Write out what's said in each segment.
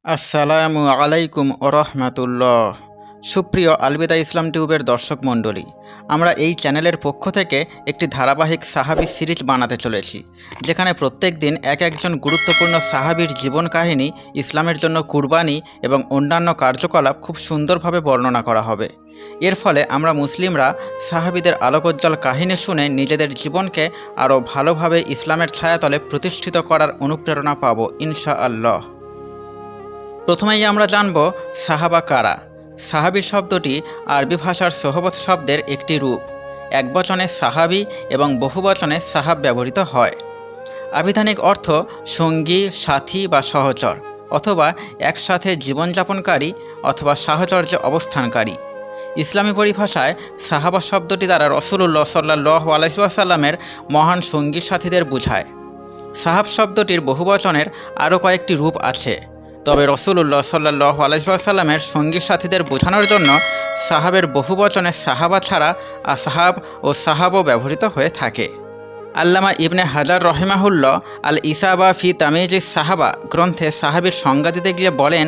আসসালামু আলাইকুম ওরহমাতুল্লাহ। সুপ্রিয় আলবিদা ইসলাম টিউবের দর্শক মণ্ডলী, আমরা এই চ্যানেলের পক্ষ থেকে একটি ধারাবাহিক সাহাবী সিরিজ বানাতে চলেছি, যেখানে প্রত্যেক দিন একজন গুরুত্বপূর্ণ সাহাবীর জীবন কাহিনী, ইসলামের জন্য কুরবানি এবং অন্যান্য কার্যকলাপ খুব সুন্দরভাবে বর্ণনা করা হবে। এর ফলে আমরা মুসলিমরা সাহাবীদের আলোকোজ্জ্বল কাহিনী শুনে নিজেদের জীবনকে আরও ভালোভাবে ইসলামের ছায়াতলে প্রতিষ্ঠিত করার অনুপ্রেরণা পাব ইনশাআল্লাহ। প্রথমেই আমরা জানব সাহাবা কারা। সাহাবী শব্দটি আরবি ভাষার সোহবত শব্দের একটি রূপ। একবচনে সাহাবী এবং বহুবচনে সাহাব ব্যবহৃত হয়। আবিধানিক অর্থ সঙ্গী, সাথী বা সহচর, অথবা একসাথে জীবনযাপনকারী অথবা সাহচর্যে অবস্থানকারী। ইসলামী পরিভাষায় সাহাবা শব্দটি দ্বারা রাসূলুল্লাহ সাল্লাল্লাহু আলাইহি ওয়াসাল্লামের মহান সঙ্গী সাথীদের বোঝায়। সাহাব শব্দটির বহুবচনের আরও কয়েকটি রূপ আছে, তবে রাসূলুল্লাহ সাল্লাল্লাহু আলাইহি ওয়াসাল্লামের সঙ্গী সাথীদের বোঝানোর জন্য সাহাবের বহুবচনে সাহাবা ছাড়া আসহাব ও সাহাবও ব্যবহৃত হয়ে থাকে। আল্লামা ইবনে হাজার রহিমাহুল্লাহ আল ইসাবা ফি তামিজিস সাহাবা গ্রন্থে সাহাবীর সংজ্ঞা দিতে গিয়ে বলেন,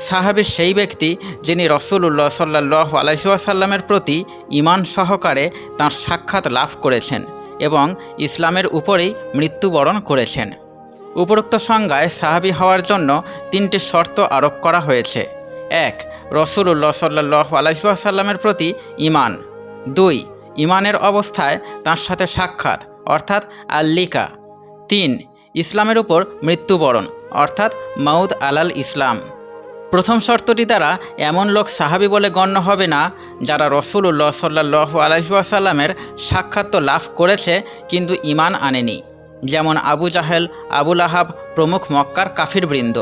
সাহাবী সেই ব্যক্তি যিনি রাসূলুল্লাহ সাল্লাল্লাহু আলাইহি ওয়াসাল্লামের প্রতি ঈমান সহকারে তাঁর সাক্ষাৎ লাভ করেছেন এবং ইসলামের উপরেই মৃত্যুবরণ করেছেন। উপরোক্ত সংজ্ঞায় সাহাবী হওয়ার জন্য তিনটি শর্ত আরোপ করা হয়েছে। ১. রাসূলুল্লাহ সাল্লাল্লাহু আলাইহি ওয়াসাল্লামের প্রতি ঈমান। ২. ঈমানের অবস্থায় তাঁর সাথে সাক্ষাৎ অর্থাৎ আল্লিকা। ৩. ইসলামের উপর মৃত্যুবরণ অর্থাৎ মাউদ আলাল ইসলাম। প্রথম শর্তটি দ্বারা এমন লোক সাহাবী বলে গণ্য হবে না যারা রাসূলুল্লাহ সাল্লাল্লাহু আলাইহি ওয়াসাল্লামের সাক্ষাৎ তো লাভ করেছে কিন্তু ঈমান আনেনি, যেমন আবু জাহেল, আবু লাহাব প্রমুখ মক্কার কাফিরবৃন্দ।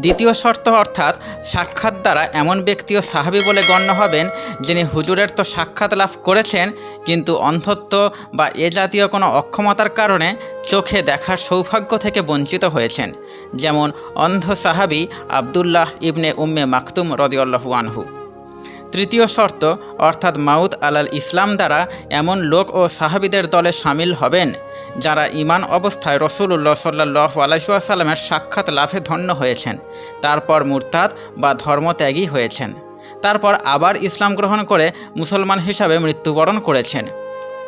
দ্বিতীয় শর্ত অর্থাৎ সাক্ষাৎ দ্বারা এমন ব্যক্তিও সাহাবী বলে গণ্য হবেন যিনি হুজুরের তো সাক্ষাৎ লাভ করেছেন কিন্তু অন্ধত্ব বা এ জাতীয় কোনো অক্ষমতার কারণে চোখে দেখার সৌভাগ্য থেকে বঞ্চিত হয়েছেন, যেমন অন্ধ সাহাবী আবদুল্লাহ ইবনে উম্মে মাকতুম রাদিয়াল্লাহু আনহু। তৃতীয় শর্ত অর্থাৎ মাউদ আলাল ইসলাম দ্বারা এমন লোক ও সাহাবীদের দলে সামিল হবেন যারা ঈমান অবস্থায় রাসূলুল্লাহ সাল্লাল্লাহু আলাইহি ওয়াসাল্লামের সাক্ষাৎ লাভে ধন্য হয়েছেন, তারপর মুরতাদ বা ধর্মত্যাগী হয়েছেন, তারপর আবার ইসলাম গ্রহণ করে মুসলমান হিসাবে মৃত্যুবরণ করেছেন।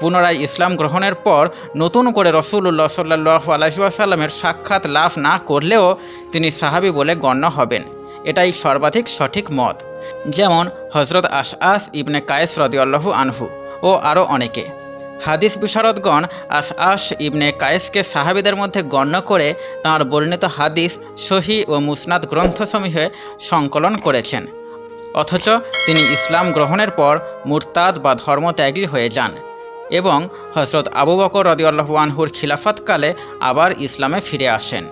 পুনরায় ইসলাম গ্রহণের পর নতুন করে রাসূলুল্লাহ সাল্লাল্লাহু আলাইহি ওয়াসাল্লামের সাক্ষাৎ লাভ না করলেও তিনি সাহাবী বলে গণ্য হবেন। এটাই সর্বাধিক সঠিক মত, যেমন হযরত আশআস ইবনে কায়েস রাদিয়াল্লাহু আনহু ও আরও অনেকে। হাদিস বিশারদগণ আশআস ইবনে কায়েসকে সাহাবীদের মধ্যে গণ্য করে তাঁর বর্ণিত হাদিস সহিহ ও মুসনাদ গ্রন্থসমূহে সংকলন করেছেন, অথচ তিনি ইসলাম গ্রহণের পর মুরতাদ বা ধর্মত্যাগী হয়ে যান এবং হযরত আবু বকর রাদিয়াল্লাহু আনহুর খিলাফতকালে আবার ইসলামে ফিরে আসেন।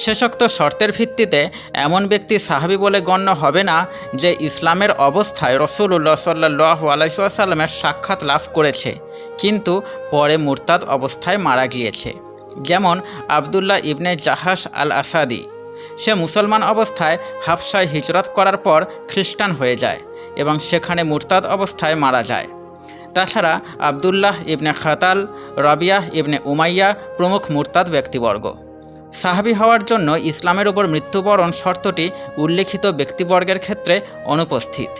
শেষোক্ত শর্তের ভিত্তিতে এমন ব্যক্তি সাহাবী বলে গণ্য হবে না যে ইসলামের অবস্থায় রাসূলুল্লাহ সাল্লাল্লাহু আলাইহি ওয়াসাল্লামের সাক্ষাৎ লাভ করেছে কিন্তু পরে মুরতাদ অবস্থায় মারা গিয়েছে, যেমন আবদুল্লাহ ইবনে জাহাশ আল আসাদি। সে মুসলমান অবস্থায় হাবশায় হিজরত করার পর খ্রিস্টান হয়ে যায় এবং সেখানে মুরতাদ অবস্থায় মারা যায়। তাছাড়া আবদুল্লাহ ইবনে খাতাল, রবিয়াহ ইবনে উমাইয়া প্রমুখ মুরতাদ ব্যক্তিবর্গ। সাহাবী হওয়ার জন্য ইসলামের উপর মৃত্যুবরণ শর্তটি উল্লেখিত ব্যক্তিবর্গের ক্ষেত্রে অনুপস্থিত।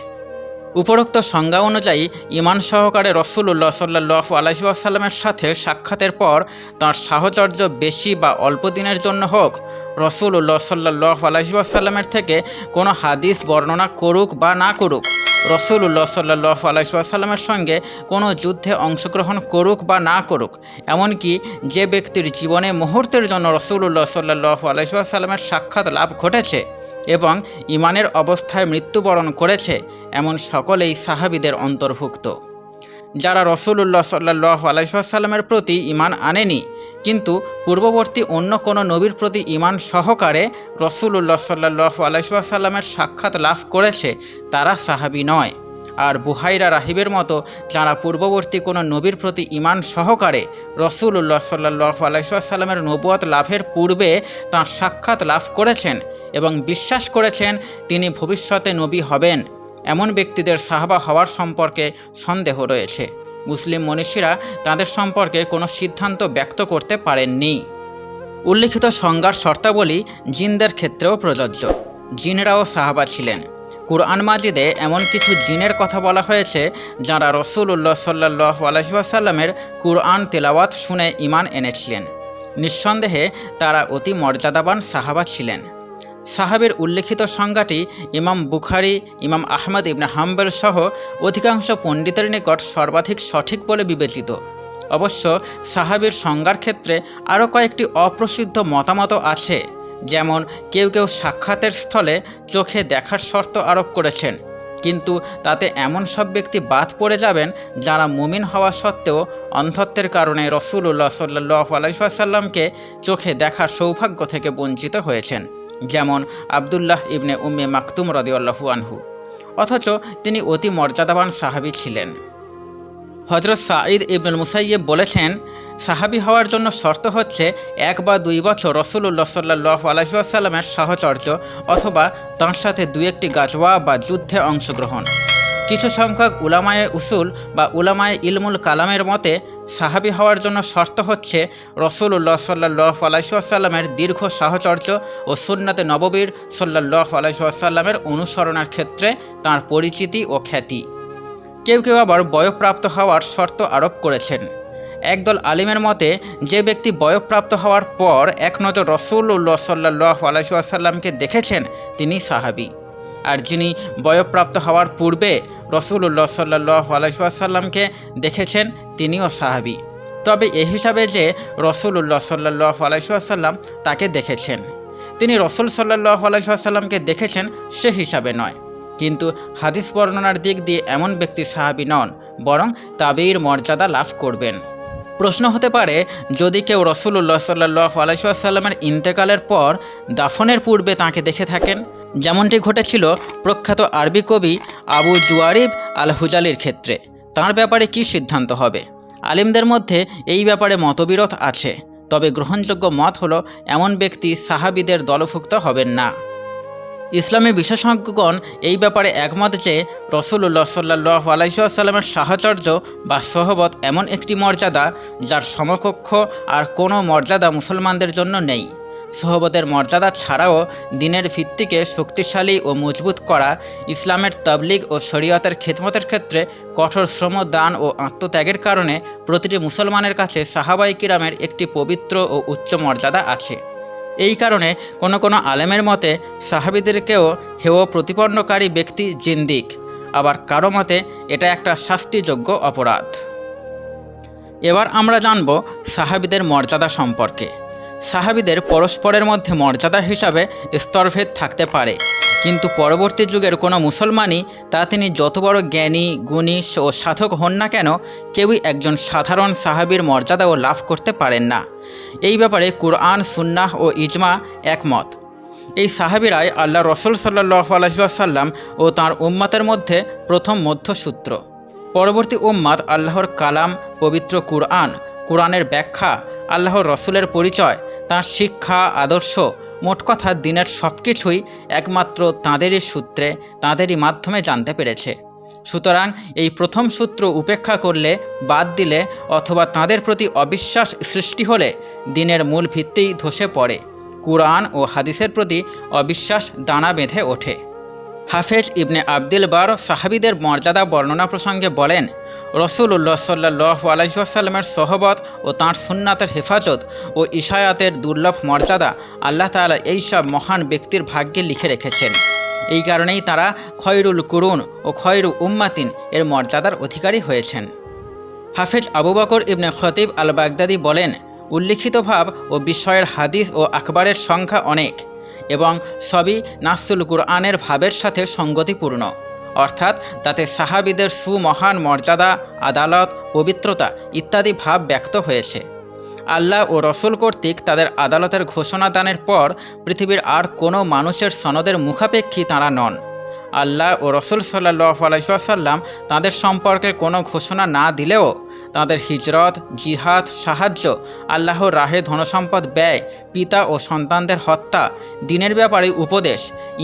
উপরোক্ত সংজ্ঞা অনুযায়ী ঈমান সহকারে রাসূলুল্লাহ সাল্লাল্লাহু আলাইহি ওয়াসাল্লামের সাথে সাক্ষাতের পর তাঁর সাহচর্য বেশি বা অল্প দিনের জন্য হোক, রাসূলুল্লাহ সাল্লাল্লাহু আলাইহি ওয়াসাল্লামের থেকে কোনো হাদিস বর্ণনা করুক বা না করুক, রাসূলুল্লাহ সাল্লাল্লাহু আলাইহি ওয়াসাল্লামের সঙ্গে কোনো যুদ্ধে অংশগ্রহণ করুক বা না করুক, এমনকি যে ব্যক্তির জীবনে মুহূর্তের জন্য রাসূলুল্লাহ সাল্লাল্লাহু আলাইহি ওয়াসাল্লামের সাক্ষাৎ লাভ ঘটেছে এবং ঈমানের অবস্থায় মৃত্যুবরণ করেছে, এমন সকলেই সাহাবীদের অন্তর্ভুক্ত। যারা রাসূলুল্লাহ সাল্লাল্লাহু আলাইহি ওয়াসাল্লামের প্রতি ঈমান আনেনি কিন্তু পূর্ববর্তী অন্য কোনো নবীর প্রতি ঈমান সহকারে রাসূলুল্লাহ সাল্লাল্লাহু আলাইহি ওয়াসাল্লামের সাক্ষাৎ লাভ করেছে, তারা সাহাবী নয়। আর বুহাইরা রাহিবের মতো যারা পূর্ববর্তী কোনো নবীর প্রতি ঈমান সহকারে রাসূলুল্লাহ সাল্লাল্লাহু আলাইহি ওয়াসাল্লামের নবুয়ত লাভের পূর্বে তাঁর সাক্ষাৎ লাভ করেছেন এবং বিশ্বাস করেছেন তিনি ভবিষ্যতে নবী হবেন, এমন ব্যক্তিদের সাহাবা হওয়ার সম্পর্কে সন্দেহ রয়েছে। মুসলিম মনীষীরা তাদের সম্পর্কে কোনো সিদ্ধান্ত ব্যক্ত করতে পারেননি। উল্লিখিত সংজ্ঞার শর্তাবলী জিনদের ক্ষেত্রেও প্রযোজ্য। জিনরাও সাহাবা ছিলেন। কুরআন মাজিদে এমন কিছু জিনের কথা বলা হয়েছে যাঁরা রাসূলুল্লাহ সাল্লাল্লাহু আলাইহি ওয়াসাল্লামের কুরআন তেলাওয়াত শুনে ঈমান এনেছিলেন। নিঃসন্দেহে তারা অতি মর্যাদাবান সাহাবা ছিলেন। সাহাবের উল্লেখিত সংজ্ঞাটি ইমাম বুখারী, ইমাম আহমদ ইবনে হাম্বল সহ অধিকাংশ পণ্ডিতের নিকট সর্বাধিক সঠিক বলে বিবেচিত। অবশ্য সাহাবীর সংজ্ঞার ক্ষেত্রে আরও কয়েকটি অপ্রসিদ্ধ মতামত আছে। যেমন কেউ কেউ সাক্ষাতের স্থলে চোখে দেখার শর্ত আরোপ করেছেন, কিন্তু তাতে এমন সব ব্যক্তি বাদ পড়ে যাবেন যারা মুমিন হওয়া সত্ত্বেও অন্ধত্বের কারণে রাসূলুল্লাহ সাল্লাল্লাহু আলাইহি ওয়াসাল্লামকে চোখে দেখার সৌভাগ্য থেকে বঞ্চিত হয়েছেন, যেমন আবদুল্লাহ ইবনে উম্মে মাকতুম রাদিয়াল্লাহু আনহু। অথচ তিনি অতি মর্যাদাবান সাহাবী ছিলেন। হযরত সাঈদ ইবনুল মুসাইয়্যিব বলেছেন, সাহাবী হওয়ার জন্য শর্ত হচ্ছে 1 বা 2 বছর রাসূলুল্লাহ সাল্লাল্লাহু আলাইহি ওয়াসাল্লামের সাহচর্য অথবা তাঁর সাথে 2-1টি গাজওয়া বা যুদ্ধে অংশগ্রহণ। কিছু সংখ্যক উলামায়ে উসুল বা উলামায়ে ইলমুল কালামের মতে সাহাবী হওয়ার জন্য শর্ত হচ্ছে রাসূলুল্লাহ সাল্লাল্লাহু আলাইহি ওয়াসাল্লামের দীর্ঘ সাহচর্য ও সুন্নাতে নববীর সাল্লাল্লাহু আলাইহি ওয়াসাল্লামের অনুসরণের ক্ষেত্রে তাঁর পরিচিতি ও খ্যাতি। কেউ কেউ আবার বয়ঃপ্রাপ্ত হওয়ার শর্ত আরোপ করেছেন। একদল আলিমের মতে যে ব্যক্তি বয়ঃপ্রাপ্ত হওয়ার পর এক নজর রাসূলুল্লাহ সাল্লাল্লাহু আলাইহি ওয়াসাল্লামকে দেখেছেন তিনি সাহাবী, আর যিনি বয়ঃপ্রাপ্ত হওয়ার পূর্বে রাসূলুল্লাহ সাল্লাল্লাহু আলাইহি ওয়াসাল্লামকে দেখেছেন তিনিও সাহাবী। তবে এ হিসাবে যে রাসূলুল্লাহ সাল্লাল্লাহু আলাইহি ওয়াসাল্লাম তাকে দেখেছেন, তিনি রাসূল সাল্লাল্লাহু আলাইহি ওয়াসাল্লামকে দেখেছেন সে হিসাবে নয়। কিন্তু হাদিস বর্ণনার দিক দিয়ে এমন ব্যক্তি সাহাবী নন, বরং তাবেঈর মর্যাদা লাভ করবেন। প্রশ্ন হতে পারে, যদি কেউ রাসূলুল্লাহ সাল্লাল্লাহু আলাইহি ওয়াসাল্লামের ইন্তেকালের পর দাফনের পূর্বে তাঁকে দেখে থাকেন, যেমনটি ঘটেছিল প্রখ্যাত আরবি কবি আবু জুয়ারিব আল হুজালির ক্ষেত্রে, তাঁর ব্যাপারে কী সিদ্ধান্ত হবে? আলিমদের মধ্যে এই ব্যাপারে মতবিরোধ আছে। তবে গ্রহণযোগ্য মত হলো এমন ব্যক্তি সাহাবীদের দলভুক্ত হবেন না। ইসলামী বিশেষজ্ঞগণ এই ব্যাপারে একমত যে রাসূলুল্লাহ সাল্লাল্লাহু আলাইহি ওয়াসাল্লামের সাহচর্য বা সোহবত এমন একটি মর্যাদা যার সমকক্ষ আর কোনো মর্যাদা মুসলমানদের জন্য নেই। সোহবতের মর্যাদা ছাড়াও দ্বীনের ভিত্তিকে শক্তিশালী ও মজবুত করা, ইসলামের তাবলীগ ও শরীয়তের খিদমতের ক্ষেত্রে কঠোর শ্রম দান ও আত্মত্যাগের কারণে প্রতিটি মুসলমানের কাছে সাহাবায়ে কিরামের একটি পবিত্র ও উচ্চ মর্যাদা আছে। এই কারণে কোনো কোনো আলেমের মতে সাহাবীদেরকেও হেয় প্রতিপন্নকারী ব্যক্তি জিন্দিক, আবার কারো মতে এটা একটা শাস্তিযোগ্য অপরাধ। এবার আমরা জানব সাহাবীদের মর্যাদা সম্পর্কে। সাহাবীদের পরস্পরের মধ্যে মর্যাদা হিসাবে স্তরভেদ থাকতে পারে, কিন্তু পরবর্তী যুগের কোনো মুসলমানই, তা তিনি যত বড় জ্ঞানী, গুণী ও সাধক হন না কেন, কেউই একজন সাধারণ সাহাবীর মর্যাদাও লাভ করতে পারেন না। এই ব্যাপারে কুরআন, সুন্নাহ ও ইজমা একমত। এই সাহাবীরাই আল্লাহ রাসূল সাল্লাল্লাহু আলাইহি ওয়াসাল্লাম ও তাঁর উম্মতের মধ্যে প্রথম মধ্যসূত্র। পরবর্তী উম্মত আল্লাহর কালাম, পবিত্র কুরআন, কুরআনের ব্যাখ্যা, আল্লাহর রসুলের পরিচয়, তাঁর শিক্ষা, আদর্শ, মোট কথা দ্বীনের সব কিছুই একমাত্র তাঁদেরই সূত্রে, তাঁদেরই মাধ্যমে জানতে পেরেছে। সুতরাং এই প্রথম সূত্র উপেক্ষা করলে, বাদ দিলে অথবা তাঁদের প্রতি অবিশ্বাস সৃষ্টি হলে দ্বীনের মূল ভিত্তিই ধসে পড়ে, কুরআন ও হাদিসের প্রতি অবিশ্বাস দানা বেঁধে ওঠে। হাফেজ ইবনে আবদিল বার সাহাবীদের মর্যাদা বর্ণনা প্রসঙ্গে বলেন, রাসূলুল্লাহ সাল্লাল্লাহু আলাইহি ওয়াসাল্লামের সোহবত ও তাঁর সুন্নাতের হেফাজত ও ইশায়াতের দুর্লভ মর্যাদা আল্লাহ তাআলা এইসব মহান ব্যক্তির ভাগ্যে লিখে রেখেছেন। এই কারণেই তারা খয়রুল কুরুন ও খয়রু উম্মাতিন এর মর্যাদার অধিকারী হয়েছেন। হাফেজ আবু বকর ইবনে খতিব আল বাগদাদি বলেন, উল্লিখিত ভাব ও বিষয়ের হাদিস ও আখবারের সংখ্যা অনেক এবং সবই নাসুল কুরআনের ভাবের সাথে সঙ্গতিপূর্ণ, অর্থাৎ তাতে সাহাবীদের সুমহান মর্যাদা, আদালত, পবিত্রতা ইত্যাদি ভাব ব্যক্ত হয়েছে। আল্লাহ ও রসুল কর্তৃক তাদের আদালতের ঘোষণা দানের পর পৃথিবীর আর কোনো মানুষের সনদের মুখাপেক্ষী তাঁরা নন। আল্লাহ ও রসুল সাল্লাল্লাহু আলাইহি ওয়াসাল্লাম তাঁদের সম্পর্কে কোনো ঘোষণা না দিলেও তাঁদের হিজরত, জিহাদ, সাহায্য, আল্লাহর রাহে ধনসম্পদ ব্যয়, পিতা ও সন্তানদের হত্যা, দ্বীনের ব্যাপারে উপদেশ,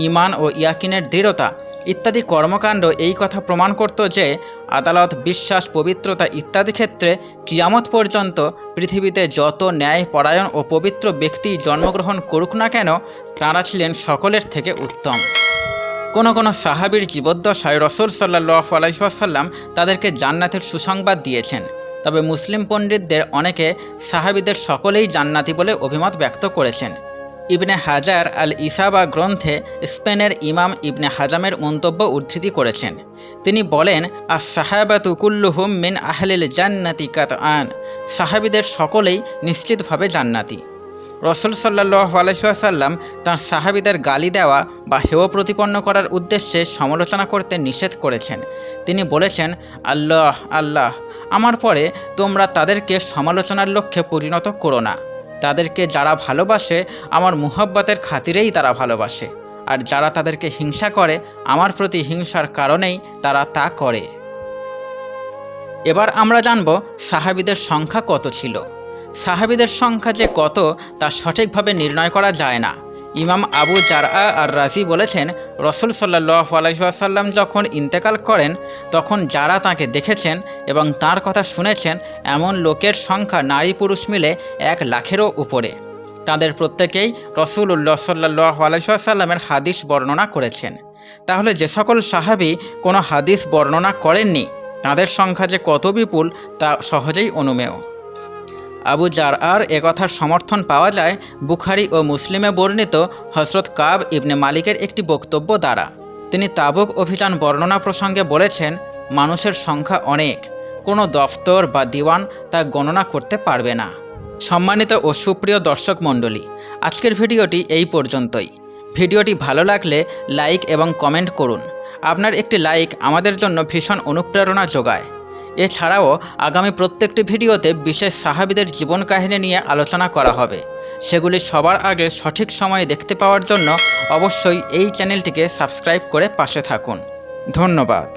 ঈমান ও ইয়াকিনের দৃঢ়তা ইত্যাদি কর্মকাণ্ড এই কথা প্রমাণ করত যে আদালত, বিশ্বাস, পবিত্রতা ইত্যাদি ক্ষেত্রে কিয়ামত পর্যন্ত পৃথিবীতে যত ন্যায় পরায়ণ ও পবিত্র ব্যক্তি জন্মগ্রহণ করুক না কেন, তাঁরা ছিলেন সকলের থেকে উত্তম। কোনো সাহাবীর জীবদ্দশায় রাসূল সাল্লাল্লাহু আলাইহি ওয়াসাল্লাম তাদেরকে জান্নাতের সুসংবাদ দিয়েছেন। তবে মুসলিম পণ্ডিতদের অনেকে সাহাবীদের সকলেই জান্নাতি বলে অভিমত ব্যক্ত করেছেন। ইবনে হাজার আল ইসাবা গ্রন্থে স্পেনের ইমাম ইবনে হাজামের মন্তব্য উদ্ধৃতি করেছেন। তিনি বলেন, আস-সাহাবাতু কুল্লুহুম মিন আহলিল জান্নাতি কাতআন, সাহাবীদের সকলেই নিশ্চিতভাবে জান্নাতি। রাসূল সাল্লাল্লাহু আলাইহি ওয়াসাল্লাম তাঁর সাহাবীদের গালি দেওয়া বা হেয় প্রতিপন্ন করার উদ্দেশ্যে সমালোচনা করতে নিষেধ করেছেন। তিনি বলেছেন, আল্লাহ আল্লাহ, আমার পরে তোমরা তাদেরকে সমালোচনার লক্ষ্যে পরিণত করো না। তাদেরকে যারা ভালোবাসে আমার মুহাব্বতের খাতিরেই তারা ভালোবাসে, আর যারা তাদেরকে হিংসা করে আমার প্রতি হিংসার কারণেই তারা তা করে। এবার আমরা জানব সাহাবীদের সংখ্যা কত ছিল। সাহাবীদের সংখ্যা যে কত তা সঠিকভাবে নির্ণয় করা যায় না। ইমাম আবু জারআ আর রাজি বলেছেন, রাসূল সাল্লাল্লাহু আলাইহি ওয়াসাল্লাম যখন ইন্তেকাল করেন তখন যারা তাঁকে দেখেছেন এবং তাঁর কথা শুনেছেন এমন লোকের সংখ্যা নারী পুরুষ মিলে 1,00,000-এরও উপরে। তাদের প্রত্যেকেই রাসূলুল্লাহ সাল্লাল্লাহু আলাইহি ওয়াসাল্লামের হাদিস বর্ণনা করেছেন। তাহলে যে সকল সাহাবী কোনো হাদিস বর্ণনা করেননি তাদের সংখ্যা যে কত বিপুল তা সহজেই অনুমেয়। আবু জারআর একথার সমর্থন পাওয়া যায় বুখারী ও মুসলিমে বর্ণিত হযরত কাব ইবনে মালিকের একটি বক্তব্য দ্বারা। তিনি তাবুক অভিযান বর্ণনা প্রসঙ্গে বলেছেন, মানুষের সংখ্যা অনেক, কোনো দফতর বা দিওয়ান তা গণনা করতে পারবে না। সম্মানিত ও সুপ্রিয় দর্শক মণ্ডলী, আজকের ভিডিওটি এই পর্যন্তই। ভিডিওটি ভালো লাগলে লাইক এবং কমেন্ট করুন। আপনার একটি লাইক আমাদের জন্য ভীষণ অনুপ্রেরণা যোগায়। এছাড়াও আগামী প্রত্যেকটি ভিডিওতে বিশেষ সাহাবীদের জীবন কাহিনী নিয়ে আলোচনা করা হবে। সেগুলি সবার আগে সঠিক সময়ে দেখতে পাওয়ার জন্য অবশ্যই এই চ্যানেলটিকে সাবস্ক্রাইব করে পাশে থাকুন। ধন্যবাদ।